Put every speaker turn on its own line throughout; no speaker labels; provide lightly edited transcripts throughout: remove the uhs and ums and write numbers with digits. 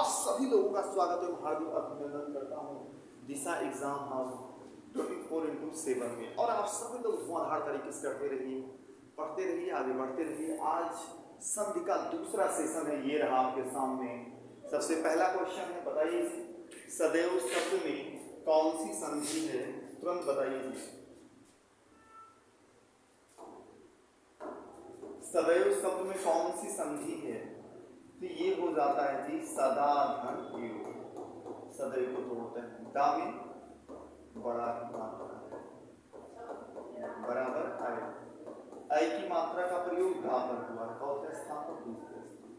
आप सभी लोगों का स्वागत है, हार्दिक अभिनंदन करता हूँ दिशा एग्जाम हाउस 24x7 में। और आप सभी लोग धुआंधार तरीके से करते रहिए, पढ़ते रहिए, आगे बढ़ते रहिए। आज संधि का दूसरा सेशन है, ये रहा आपके सामने। सबसे पहला क्वेश्चन है, बताइए सदैव शब्द में कौन सी संधि है? तुरंत बताइए जी। सदैव शब्द में कौन सी संधि है? तो ये हो जाता है जी सदा धन योग। सदैव को तोड़ते हैं, दा में बड़ा की मात्रा बराबर आई की मात्रा का प्रयोग दा पर हुआ है, चौथे स्थान पर दूसरे स्थान।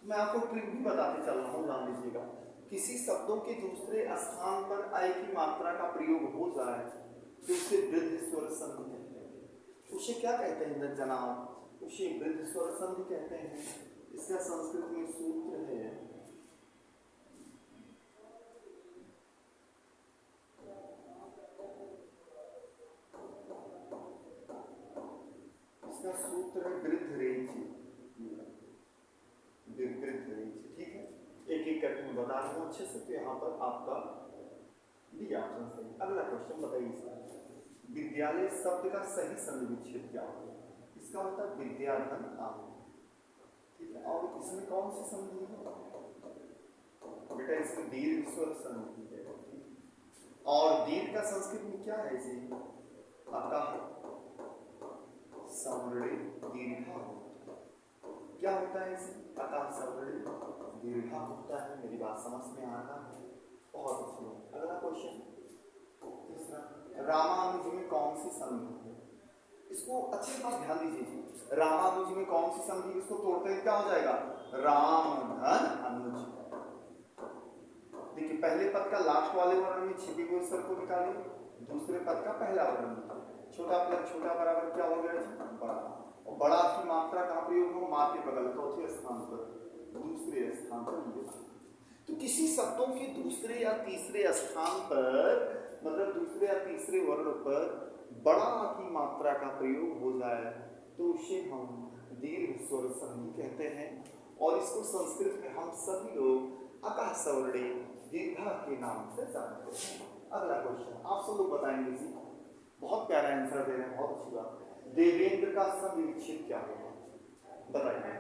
मैं आपको ट्रिक भी बताते चल रहा हूँ, जान लीजिएगा। किसी शब्दों के दूसरे स्थान पर आई की मात्रा का प्रयोग हो जाए तो उसे वृद्ध स्वर संधि कहते हैं। उसे क्या कहते हैं जनाब? उसे वृद्ध स्वर संधि कहते हैं। इसका संस्कृत में सूत्र है, इसका सूत्र है वृद्धरेचि। ठीक है, एक एक करके मैं बता रहा हूँ अच्छे से, तो यहाँ पर आपका डी ऑप्शन सही। अगला क्वेश्चन बताइए इसका। विद्यालय शब्द का सही संधि विच्छेद क्या होगा? इसका होता है विद्याधन आम। ठीक है, और इसमें कौन सी संधि है बेटा? इसमें दीर्घ स्वर संधि है। और दीर्घ का संस्कृत में क्या है जी? अतः सवर्णे दीर्घा। क्या होता है इसे? अतः सवर्णे दीर्घा होता है। मेरी बात समझ में आ रहा है? बहुत अच्छी। अगला क्वेश्चन तीसरा, रामानुज में कौन सी संधि है? इसको अच्छे से ध्यान दीजिए। रामानुज में कौन सी संधि? इसको तोड़ते हैं क्या हो जाएगा? राम धन अनुज। देखिए, पहले पद का लास्ट वाले वर्ण में छिपे हुए स्वर को निकालिए, दूसरे पद का पहला वर्ण निकालिए। छोटा प्लस छोटा बराबर क्या हो गया? बड़ा। और बड़ा की मात्रा कहाँ प्रयोग हो? माँ के बगल चौथे स्थान पर, दूसरे स्थान पर। तो किसी शब्दों के दूसरे या तीसरे स्थान पर, मतलब दूसरे या तीसरे वर्ण पर बड़ा की मात्रा का प्रयोग हो जाए तो उसे हम दीर्घ स्वर संधि कहते हैं। और इसको संस्कृत में हम सभी लोग अतः सवर्णे दीर्घा के नाम से जानते हैं। अगला क्वेश्चन आप सब लोग बताएंगे जी, बहुत प्यारा आंसर दे रहे हैं, बहुत अच्छी बात। देवेंद्र का संधि विच्छेद क्या होगा? बताइए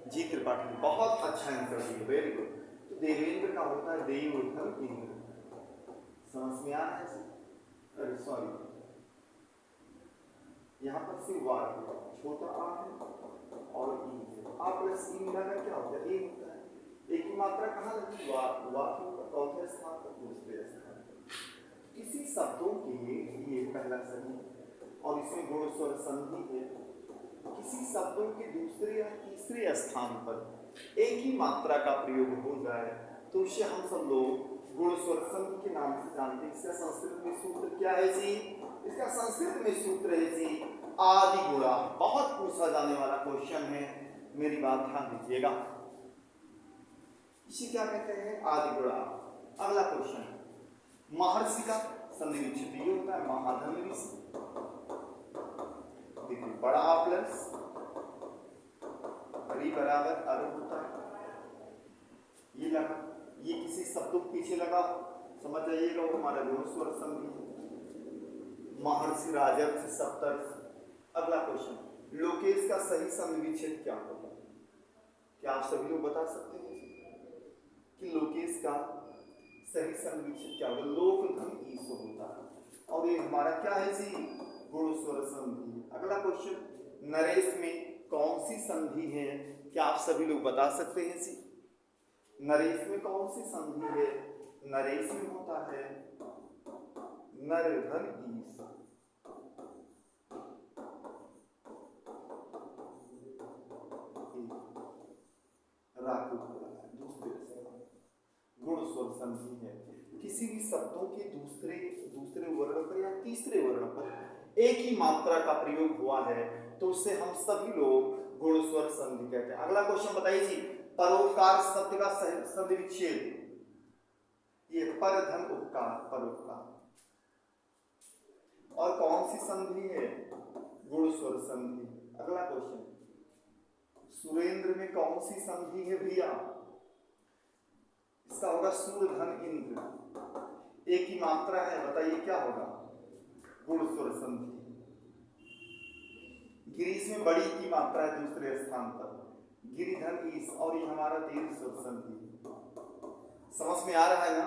जी। त्रिपाठी, बहुत अच्छा आंसर दिया, वेरी गुड। तो देवेंद्र का होता है देवधन इंद्र। समझ में आ रहा है? अरे सॉरी, यहाँ पर सिर्फ वार छोटा आ है और आ प्लस ई मिलाकर क्या होता है? ए होता है। एक की मात्रा कहाँ लगी? वार चौथे स्थान पर, दूसरे स्थान पर। किसी शब्दों के लिए पहला सही और इसमें गुण स्वर संधि है। किसी शब्दों के दूसरे या तीसरे स्थान पर एक ही मात्रा का प्रयोग हो जाए तो उसे हम सब लोग गुण स्वर संधि के नाम से जानते हैं। इसका संस्कृत में सूत्र क्या है जी? इसका संस्कृत में सूत्र है जी आदि गुणा। बहुत पूछा जाने वाला क्वेश्चन है, मेरी बात ध्यान दीजिएगा। इसे क्या कहते हैं? आदि गुणा। अगला क्वेश्चन, महर्षि का संधि विच्छेद ये होता है महाधन ऋषि। देखिए, बड़ा प्लस री बराबर अर होता है। ये लगा, ये किसी शब्दों के पीछे लगा, समझ जाइएगा वो हमारा गुण स्वर संधि। महर्षि राजर्षि सप्तर्षि। अगला क्वेश्चन, लोकेश का सही संधि विच्छेद क्या होगा? क्या आप सभी लोग बता सकते हैं कि लोकेश का सही संधि विच्छेद क्या होगा? लोक धन ईसो होता है और ये हमारा क्या है जी? गुण स्वर संधि। अगला क्वेश्चन, नरेश में कौन सी संधि है? क्या आप सभी लोग बता सकते हैं जी? नरेश में कौन सी संधि है? नरेश में होता है नरधन ईस। गुण स्वर संधि है। किसी भी शब्दों के दूसरे वर्ण पर या तीसरे वर्ण पर एक ही मात्रा का प्रयोग हुआ है तो उससे हम सभी लोग गुण स्वर संधि कहते हैं। अगला क्वेश्चन बताइए जी, परोपकार शब्द का संधि विच्छेद। ये पर धन उपकार, परोपकार। और कौन सी संधि है? गुण स्वर संधि। अगला क्वेश्चन, सुरेंद्र में कौन सी संधि है भैया? इसका होगा सूर्य धन इंद्र। एक ही मात्रा है, बताइए क्या होगा? गुण स्वर संधि। गिरीश में बड़ी की मात्रा है दूसरे स्थान पर, गिरी धन ईस, और ये हमारा दीर्घ स्वर संधि। समझ में आ रहा है ना?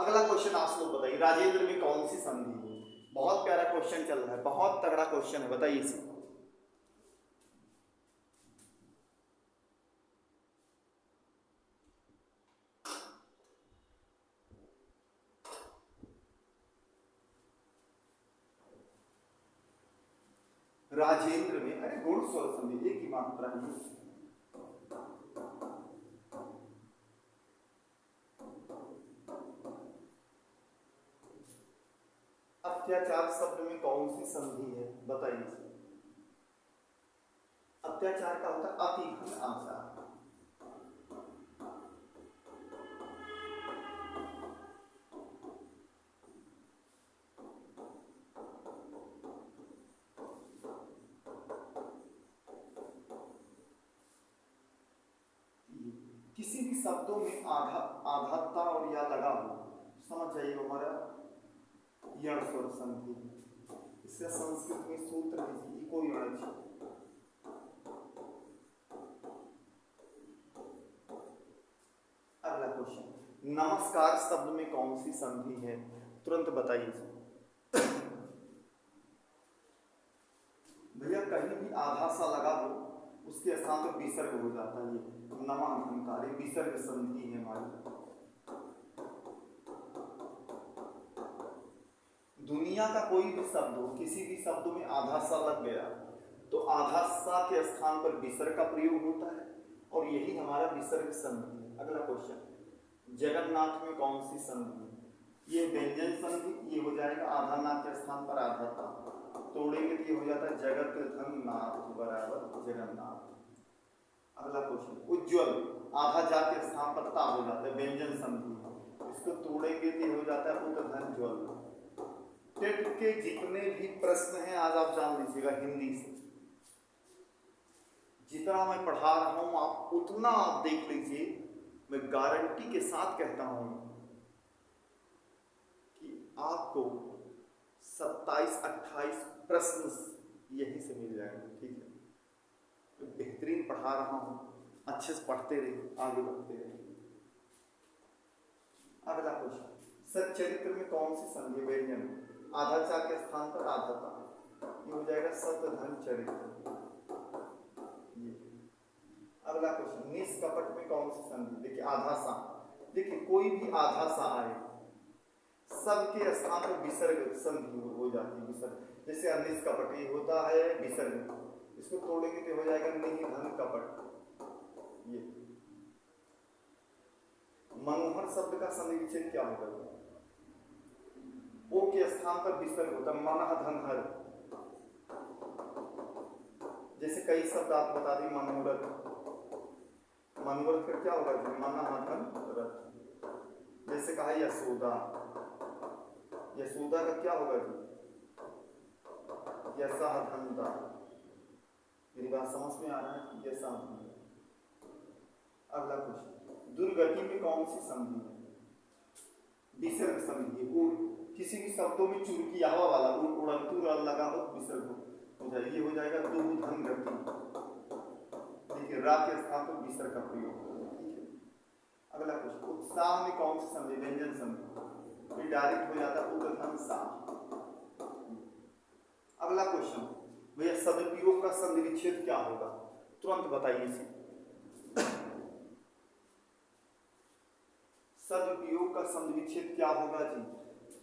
अगला क्वेश्चन आप लोग बताइए, राजेंद्र में कौन सी संधि है? बहुत प्यारा क्वेश्चन चल रहा है, बहुत तगड़ा क्वेश्चन है, बताइए इसे। राजेंद्र में, अरे गुण स्वर संधि, एक ही मात्रा है। अत्याचार शब्द में कौन सी संधि है, बताइए। अत्याचार का होता है अति घन आचार। किसी भी शब्दों में आधाता और या लगा हो, समझ जाइए हमारा यण स्वर संधि। इसका संस्कृत में सूत्र है इको यणज। अगला क्वेश्चन, नमस्कार शब्द में कौन सी संधि है, तुरंत बताइए। भैया कहीं भी आधा सा लगा हो उसके स्थान पर विसर्ग हो जाता है। ये नमः धनकार विसर्ग संधि है हमारी। दुनिया का कोई भी शब्द हो, किसी भी शब्द में आधा सा लग गया तो आधा सा के स्थान पर विसर्ग का प्रयोग होता है, और यही हमारा विसर्ग संधि है। अगला क्वेश्चन, जगन्नाथ में कौन सी संधि? ये व्यंजन संधि, ये हो जाएगा आधा नाथ के स्थान पर आधा ता, तोड़ेंगे तो ये हो जाता है जगत धन नाथ बराबर जगन्नाथ। अगला क्वेश्चन, उज्ज्वल, आधा जा के स्थान पर ता हो जाता है, व्यंजन संधि, इसको तोड़ेंगे तो हो जाता है उत धन ज्वल। टेट के जितने भी प्रश्न हैं आज आप जान लीजिएगा हिंदी से, जितना मैं पढ़ा रहा हूं आप उतना आप देख लीजिए। मैं गारंटी के साथ कहता हूं कि आपको 27-28 प्रश्न यहीं से मिल जाएंगे, ठीक है? तो बेहतरीन पढ़ा रहा हूं, अच्छे से पढ़ते रहिए, आगे बढ़ते रहिए। अगला क्वेश्चन, सच्चरित्र में कौन सी संधि? व्यंजन, आधा चा के स्थान पर आधा ता, ये हो जाएगा सतधन चरित्र। अगला क्वेश्चन, निष्कपट में कौन सी संधि? देखिए आधा सा, देखिए कोई भी आधा सा आए सबके स्थान पर विसर्ग संधि हो जाती है। विसर्ग जैसे निष्कपट ये होता है विसर्ग, इसको तोड़ेंगे तो हो जाएगा निधन कपट। ये मनोहर शब्द का संधि विच्छेद क्या होगा? ओ के स्थान पर विसर्ग होता है, मनः धन हर। जैसे कई शब्द आप बता दी, मनोरथ, मनोरथ का क्या होगा? मनः धन रथ। जैसे कहा यशोदा, यशोदा का क्या होगा जी? यशा धनता। मेरी बात समझ में आ रहा है? यशा धनता। अगला क्वेश्चन, दुर्गति में कौन सी संधि है? विसर्ग संधि। किसी भी शब्दों में चुरकी हवा वाला उड़ंतु लगा हो विसर्ग हो जाए, ये हो जाएगा दो धन गति। देखिए रा के स्थान पर विसर्ग का प्रयोग, ठीक है? अगला क्वेश्चन, उत्साह में कौन सी संधि? व्यंजन संधि, ये डायरेक्ट हो जाता है उत्तम सा। अगला क्वेश्चन, भैया सदुपयोग का संधि विच्छेद क्या होगा? तुरंत बताइए इसे। सदुपयोग का संधि विच्छेद क्या होगा जी?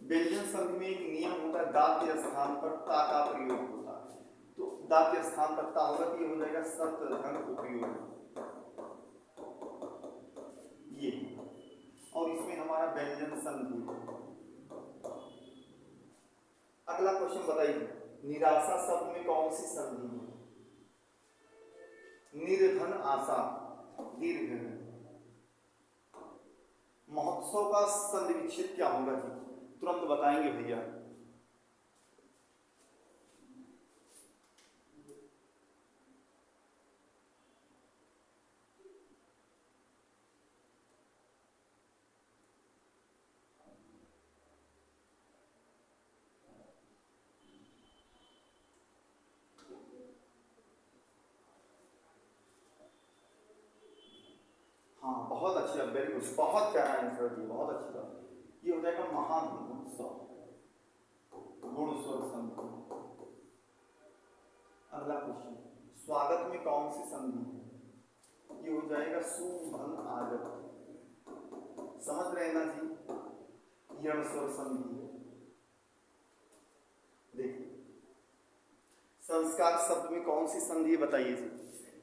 व्यंजन संधि में एक नियम होता है, दा के स्थान पर ता का प्रयोग होता है, तो दा के स्थान पर ता होगा तो ये हो जाएगा सतधन उपयोग, ये। और इसमें हमारा व्यंजन संधि। अगला क्वेश्चन बताइए, निराशा शब्द में कौन सी संधि है? निर्धन आशा, दीर्घ है। महोत्सव का संधि विच्छेद क्या होगा जी? तुरंत बताएंगे भैया। हाँ बहुत अच्छी, वेरी गुड, बहुत प्यारा आंसर दिया, बहुत अच्छी बात। ये हो जाएगा महान उत्सव, गुण स्वर संधि। अगला क्वेश्चन, स्वागत में कौन सी संधि है? ये हो जाएगा सु भंग आगत। समझ रहे हैं ना जी, यण स्वर संधि है। देखिए संस्कार शब्द में कौन सी संधि है बताइए जी।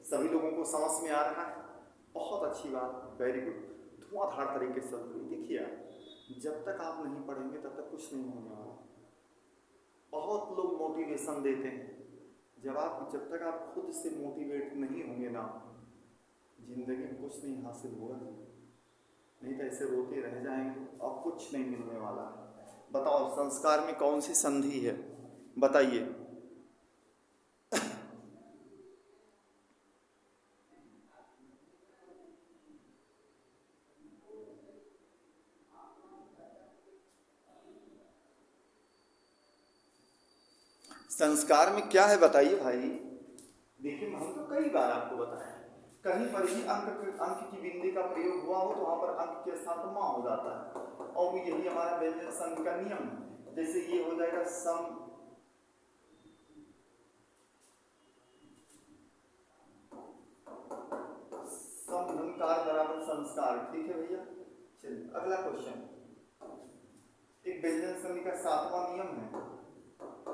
सभी लोगों को समझ में आ रहा है? बहुत अच्छी बात, वेरी गुड, धुआंधार तरीके से। देखिए यार, जब तक आप नहीं पढ़ेंगे तब तक कुछ नहीं होने वाला। बहुत लोग मोटिवेशन देते हैं, जब तक आप खुद से मोटिवेट नहीं होंगे ना, जिंदगी में कुछ नहीं हासिल होगा। नहीं तो ऐसे रोते रह जाएंगे और कुछ नहीं मिलने वाला है। बताओ संस्कार में कौन सी संधि है, बताइए। संस्कार में क्या है बताइए भाई। देखिए हम तो कई बार आपको बताया, कहीं पर भी अंक की बिंदी का प्रयोग हुआ हो तो वहां पर अंक के स्थान पर मां हो जाता है, और वो यही हमारा व्यंजन संघ का नियम है। जैसे ये हो जाएगा समधनकार बराबर संस्कार। ठीक है भैया, चलिए अगला क्वेश्चन। एक व्यंजन संधि का 7वां नियम है,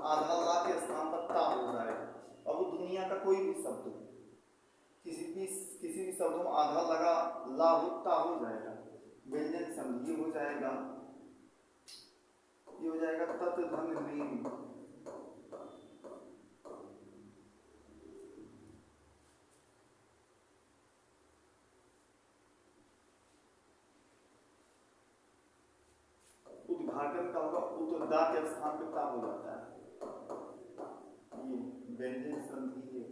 आधा ला के स्थान पर ता हो जाएगा। अब वो दुनिया का कोई भी शब्द हो, किसी भी शब्द में आधा लगा ला हो ता हो जाएगा। व्यंजन संधि हो जाएगा, ये हो जाएगा तत् धन लीन। उद्घाटन का होगा उदा के स्थान पे ता हो जाता है, ये व्यंजन संधि है।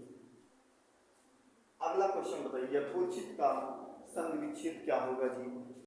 अगला क्वेश्चन बताइए, यथोचित का संधि विच्छेद क्या होगा जी।